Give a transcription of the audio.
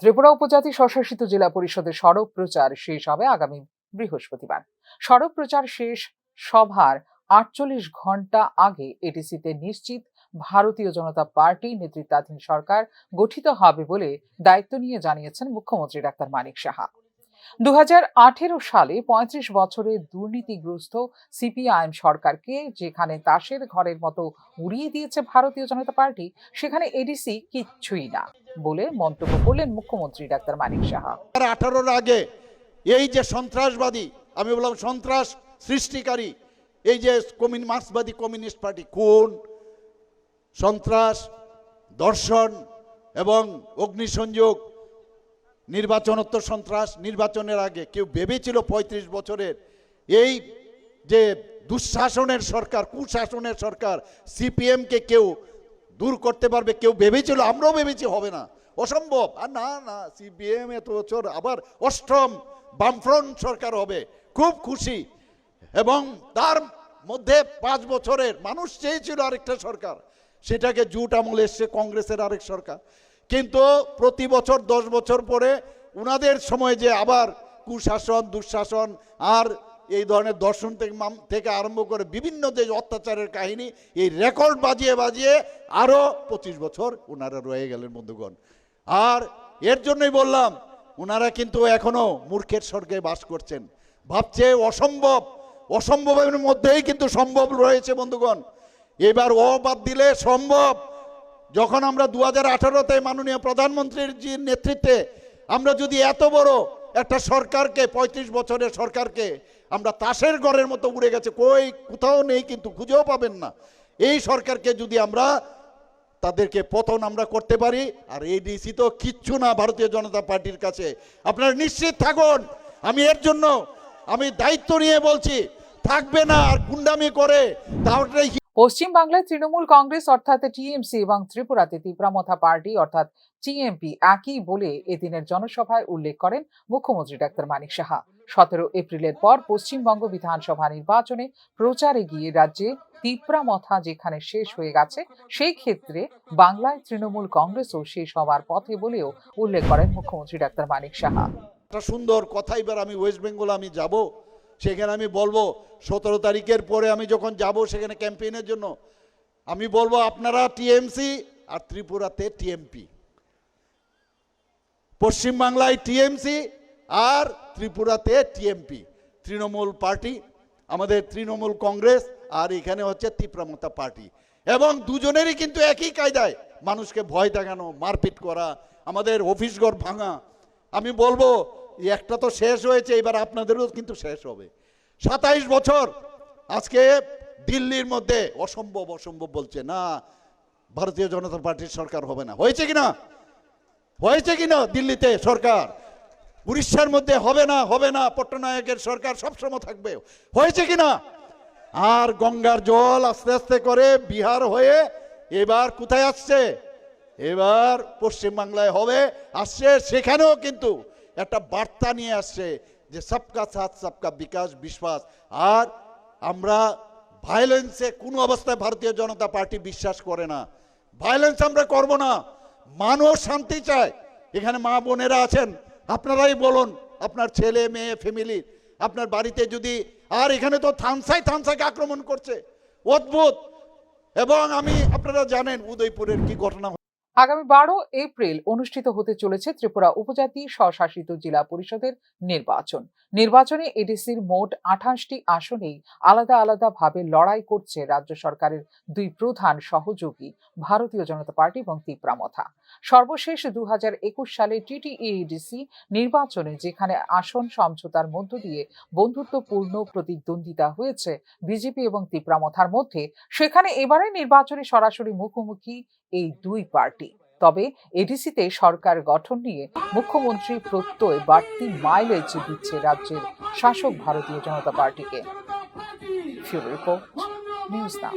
ত্রিপুরা উপজাতি স্বশাসিত জেলা পরিষদের সড়ক প্রচার শেষ হবে আগামী বৃহস্পতিবার। সড়ক প্রচার শেষ সভার ৪৮ ঘন্টা আগে এডিসিতে নিশ্চিত ভারতীয় জনতা পার্টি নেতৃত্বাধীন সরকার গঠিত হবে বলে দায়িত্ব নিয়ে জানিয়েছেন মুখ্যমন্ত্রী ডাক্তার মানিক সাহা। ২০১৮ সালে ৩৫ বছরের দুর্নীতিগ্রস্ত সিপিআইএম সরকারকে যেখানে তাসের ঘরের মতো উড়িয়ে দিয়েছে ভারতীয় জনতা পার্টি, সেখানে এডিসি কিচ্ছুই না বলে মন্তব্য করলেন মুখ্যমন্ত্রী ডাক্তার মানিক সাহা। ১৮ আগে এই যে সন্ত্রাসবাদী, আমি বললাম সন্ত্রাস সৃষ্টিকারী, এই যে মার্ক্সবাদী কমিউনিস্ট পার্টি খুন, সন্ত্রাস, ধর্ষণ এবং অগ্নিসংযোগ, নির্বাচনোত্তর সন্ত্রাস, নির্বাচনের আগে কেউ ভেবেছিল ৩৫ বছরের এই যে দুঃশাসনের সরকার, কুশাসনের সরকার সিপিএমকে কেউ দূর করতে পারবে? কেউ ভেবেছিল? আমরাও ভেবেছি হবে না, অসম্ভব। আর না না, সিপিএম এত বছর আবার অষ্টম বামফ্রন্ট সরকার হবে, খুব খুশি। এবং তার মধ্যে ৫ বছরের মানুষ চেয়েছিল আরেকটা সরকার, সেটাকে জুট আমলে এসছে কংগ্রেসের আরেক সরকার। কিন্তু প্রতি বছর ১০ বছর পরে উনাদের সময় যে আবার কুশাসন, দুঃশাসন আর এই ধরনের দর্শন থেকে আরম্ভ করে বিভিন্ন যে অত্যাচারের কাহিনী, এই রেকর্ড বাজিয়ে বাজিয়ে আরও ২৫ বছর ওনারা রয়ে গেলেন বন্ধুগণ। আর এর জন্যই বললাম, ওনারা কিন্তু এখনো মূর্খের স্বর্গে বাস করছেন, ভাবছে অসম্ভব। অসম্ভবের মধ্যেই কিন্তু সম্ভব রয়েছে বন্ধুগণ। এবার ও বাদ দিলে সম্ভব। যখন আমরা ২০১৮-তে মাননীয় প্রধানমন্ত্রীর নেতৃত্বে আমরা যদি এত বড় একটা সরকারকে, ৩৫ বছরের সরকারকে আমরা তাসের ঘরের মতো উড়ে গেছে, কোথাও নেই, কিন্তু খুঁজেও পাবেন না, এই সরকারকে যদি আমরা তাদেরকে পতন আমরা করতে পারি, আর এডিসি তো কিচ্ছু না ভারতীয় জনতা পার্টির কাছে, আপনারা নিশ্চিত থাকুন। আমি এর জন্য আমি দায়িত্ব নিয়ে বলছি, থাকবে না। আর গুন্ডামি করে তাহলে পশ্চিম বাংলায় তৃণমূল কংগ্রেস অর্থাৎ টিএমসি এবং ত্রিপুরাতে তিপ্রামথা পার্টি অর্থাৎ টিএমপি একই বলে এদিনের জনসভায় উল্লেখ করেন মুখ্যমন্ত্রী ডাক্তার মানিক সাহা। ১৭ এপ্রিলের পর পশ্চিমবঙ্গ বিধানসভা নির্বাচনে প্রচারে গিয়ে রাজ্যে তিপ্রামথা যেখানে শেষ হয়ে গেছে, সেই ক্ষেত্রে বাংলায় তৃণমূল কংগ্রেসও শেষ হওয়ার পথে বলেও উল্লেখ করেন মুখ্যমন্ত্রী ডাক্তার মানিক সাহা। একটা সুন্দর কথা, এবার আমি ওয়েস্ট বেঙ্গল আমি যাব, সেখানে আমি বলবো ১৭ তারিখের পরে আমি যখন যাব সেখানে ক্যাম্পেইনের জন্য, আমি বলবো আপনারা টিএমসি আর ত্রিপুরাতে টিএমপি, পশ্চিমবাংলায় টিএমসি আর ত্রিপুরাতে টিএমপি, তৃণমূল পার্টি, আমাদের তৃণমূল কংগ্রেস, আর এখানে হচ্ছে তিপ্রামথা পার্টি। এবং দুজনেরই কিন্তু একই কায়দায় মানুষকে ভয় দেখানো, মারপিট করা, আমাদের অফিসঘর ভাঙা। আমি বলবো একটা তো শেষ হয়েছে, এবার আপনাদেরও কিন্তু শেষ হবে। ২৭ বছর আজকে দিল্লির মধ্যে অসম্ভব অসম্ভব বলছে, না ভারতীয় জনতা পার্টির সরকার হবে না। হয়েছে কিনা? হয়েছে কিনা? দিল্লিতে সরকার, উড়িষ্যার মধ্যে হবে না, হবে না, পট্টনায়কের সরকার সবসময় থাকবে। হয়েছে কিনা? আর গঙ্গার জল আস্তে আস্তে করে বিহার হয়ে এবার কোথায় আসছে? এবার পশ্চিমবাংলায় হবে, আসছে। সেখানেও কিন্তু একটা বার্তা নিয়ে আসছে যে সবকা সাথ সবকা বিকাশ, বিশ্বাস। আর আমরা ভায়োলেন্সে কোনো অবস্থায় ভারতীয় জনতা পার্টি বিশ্বাস করে না, ভায়োলেন্স আমরা করব না। মানুষ শান্তি চায়। এখানে মা বোনেরা আছেন, আপনারাই বলুন, আপনার ছেলে মেয়ে ফ্যামিলি আপনার বাড়িতে যদি, আর এখানে তো থানসাইকে আক্রমণ করছে, অদ্ভুত। এবং আমি, আপনারা জানেন উদয়পুরের কি ঘটনা। আগামী ১২ এপ্রিল অনুষ্ঠিত হতে চলেছে ত্রিপুরা উপজাতি স্বশাসিত জেলা পরিষদের নির্বাচন। নির্বাচনে এডিসির মোট ২৮টি আসনেই আলাদা আলাদা ভাবে লড়াই করছে রাজ্য সরকারের দুই প্রধান সহযোগী ভারতীয় জনতা পার্টি এবং তিপ্রামথা। সর্বশেষ ২০২১ সালে টিটিএডিসি নির্বাচনে যেখানে আসন সমঝোতার মধ্য দিয়ে বন্ধুত্বপূর্ণ প্রতিদ্বন্দ্বিতা হয়েছে বিজেপি এবং তিপ্রামথার মধ্যে, সেখানে এবারে নির্বাচনে সরাসরি মুখোমুখি এই দুই পার্টি। তবে এডিসিতে সরকার গঠন নিয়ে মুখ্যমন্ত্রী প্রত্যয় বাড়তি মাইলেজ দিচ্ছে রাজ্যের শাসক ভারতীয় জনতা পার্টিকে। ফিউরো রিপোর্ট, নিউজ নাও।